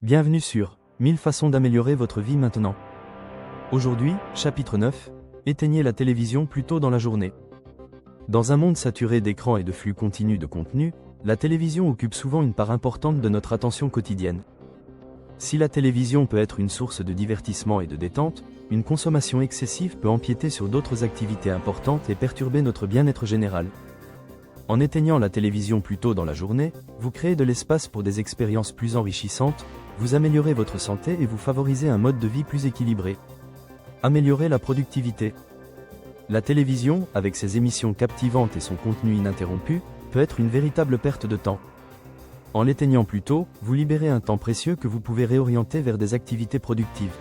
Bienvenue sur 1000 façons d'améliorer votre vie maintenant. Aujourd'hui, chapitre 9, éteignez la télévision plus tôt dans la journée. Dans un monde saturé d'écrans et de flux continus de contenu, la télévision occupe souvent une part importante de notre attention quotidienne. Si la télévision peut être une source de divertissement et de détente, une consommation excessive peut empiéter sur d'autres activités importantes et perturber notre bien-être général. En éteignant la télévision plus tôt dans la journée, vous créez de l'espace pour des expériences plus enrichissantes, vous améliorez votre santé et vous favorisez un mode de vie plus équilibré. Améliorez la productivité. La télévision, avec ses émissions captivantes et son contenu ininterrompu, peut être une véritable perte de temps. En l'éteignant plus tôt, vous libérez un temps précieux que vous pouvez réorienter vers des activités productives.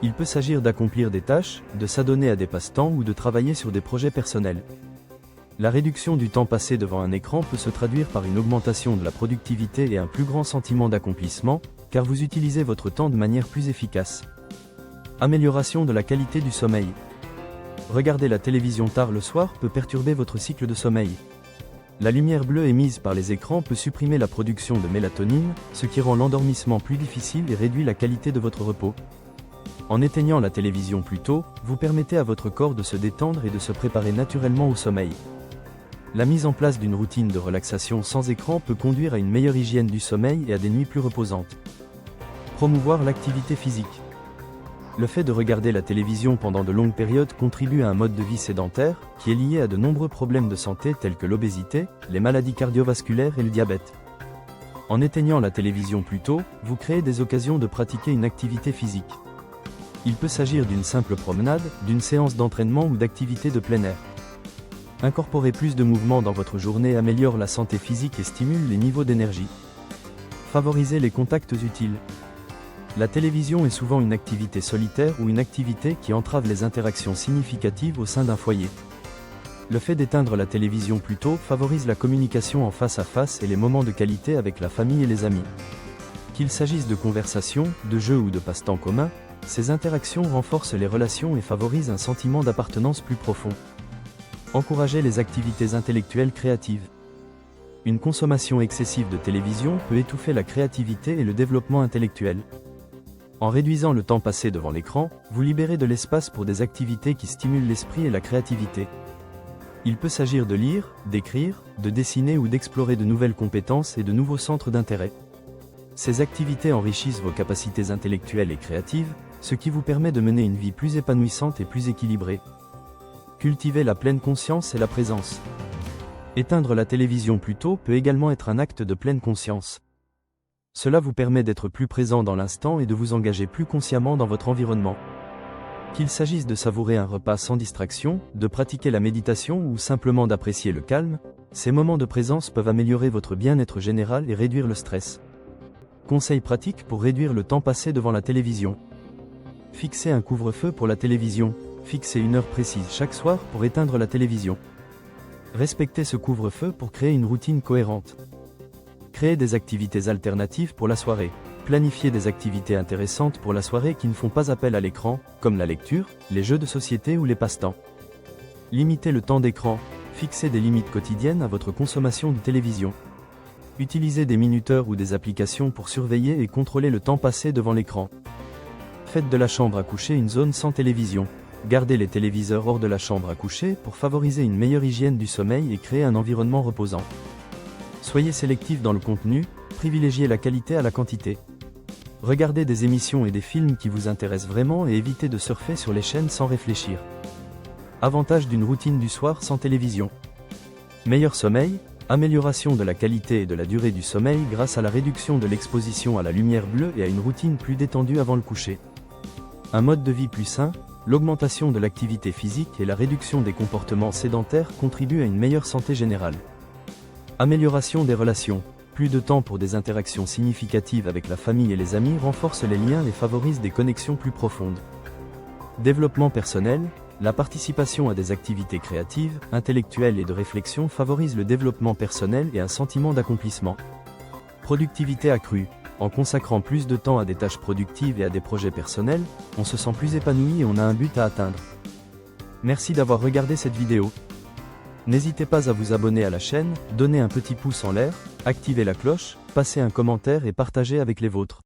Il peut s'agir d'accomplir des tâches, de s'adonner à des passe-temps ou de travailler sur des projets personnels. La réduction du temps passé devant un écran peut se traduire par une augmentation de la productivité et un plus grand sentiment d'accomplissement, car vous utilisez votre temps de manière plus efficace. Amélioration de la qualité du sommeil. Regarder la télévision tard le soir peut perturber votre cycle de sommeil. La lumière bleue émise par les écrans peut supprimer la production de mélatonine, ce qui rend l'endormissement plus difficile et réduit la qualité de votre repos. En éteignant la télévision plus tôt, vous permettez à votre corps de se détendre et de se préparer naturellement au sommeil. La mise en place d'une routine de relaxation sans écran peut conduire à une meilleure hygiène du sommeil et à des nuits plus reposantes. Promouvoir l'activité physique. Le fait de regarder la télévision pendant de longues périodes contribue à un mode de vie sédentaire, qui est lié à de nombreux problèmes de santé tels que l'obésité, les maladies cardiovasculaires et le diabète. En éteignant la télévision plus tôt, vous créez des occasions de pratiquer une activité physique. Il peut s'agir d'une simple promenade, d'une séance d'entraînement ou d'activités de plein air. Incorporer plus de mouvement dans votre journée améliore la santé physique et stimule les niveaux d'énergie. Favoriser les contacts utiles. La télévision est souvent une activité solitaire ou une activité qui entrave les interactions significatives au sein d'un foyer. Le fait d'éteindre la télévision plus tôt favorise la communication en face à face et les moments de qualité avec la famille et les amis. Qu'il s'agisse de conversations, de jeux ou de passe-temps communs, ces interactions renforcent les relations et favorisent un sentiment d'appartenance plus profond. Encourager les activités intellectuelles créatives. Une consommation excessive de télévision peut étouffer la créativité et le développement intellectuel. En réduisant le temps passé devant l'écran, vous libérez de l'espace pour des activités qui stimulent l'esprit et la créativité. Il peut s'agir de lire, d'écrire, de dessiner ou d'explorer de nouvelles compétences et de nouveaux centres d'intérêt. Ces activités enrichissent vos capacités intellectuelles et créatives, ce qui vous permet de mener une vie plus épanouissante et plus équilibrée. Cultiver la pleine conscience et la présence. Éteindre la télévision plus tôt peut également être un acte de pleine conscience. Cela vous permet d'être plus présent dans l'instant et de vous engager plus consciemment dans votre environnement. Qu'il s'agisse de savourer un repas sans distraction, de pratiquer la méditation ou simplement d'apprécier le calme, ces moments de présence peuvent améliorer votre bien-être général et réduire le stress. Conseils pratiques pour réduire le temps passé devant la télévision. Fixez un couvre-feu pour la télévision. Fixez une heure précise chaque soir pour éteindre la télévision. Respectez ce couvre-feu pour créer une routine cohérente. Créez des activités alternatives pour la soirée. Planifiez des activités intéressantes pour la soirée qui ne font pas appel à l'écran, comme la lecture, les jeux de société ou les passe-temps. Limitez le temps d'écran. Fixez des limites quotidiennes à votre consommation de télévision. Utilisez des minuteurs ou des applications pour surveiller et contrôler le temps passé devant l'écran. Faites de la chambre à coucher une zone sans télévision. Gardez les téléviseurs hors de la chambre à coucher pour favoriser une meilleure hygiène du sommeil et créer un environnement reposant. Soyez sélectif dans le contenu, privilégiez la qualité à la quantité. Regardez des émissions et des films qui vous intéressent vraiment et évitez de surfer sur les chaînes sans réfléchir. Avantage d'une routine du soir sans télévision. Meilleur sommeil, amélioration de la qualité et de la durée du sommeil grâce à la réduction de l'exposition à la lumière bleue et à une routine plus détendue avant le coucher. Un mode de vie plus sain. L'augmentation de l'activité physique et la réduction des comportements sédentaires contribuent à une meilleure santé générale. Amélioration des relations. Plus de temps pour des interactions significatives avec la famille et les amis renforce les liens et favorise des connexions plus profondes. Développement personnel. La participation à des activités créatives, intellectuelles et de réflexion favorise le développement personnel et un sentiment d'accomplissement. Productivité accrue. En consacrant plus de temps à des tâches productives et à des projets personnels, on se sent plus épanoui et on a un but à atteindre. Merci d'avoir regardé cette vidéo. N'hésitez pas à vous abonner à la chaîne, donner un petit pouce en l'air, activer la cloche, passer un commentaire et partager avec les vôtres.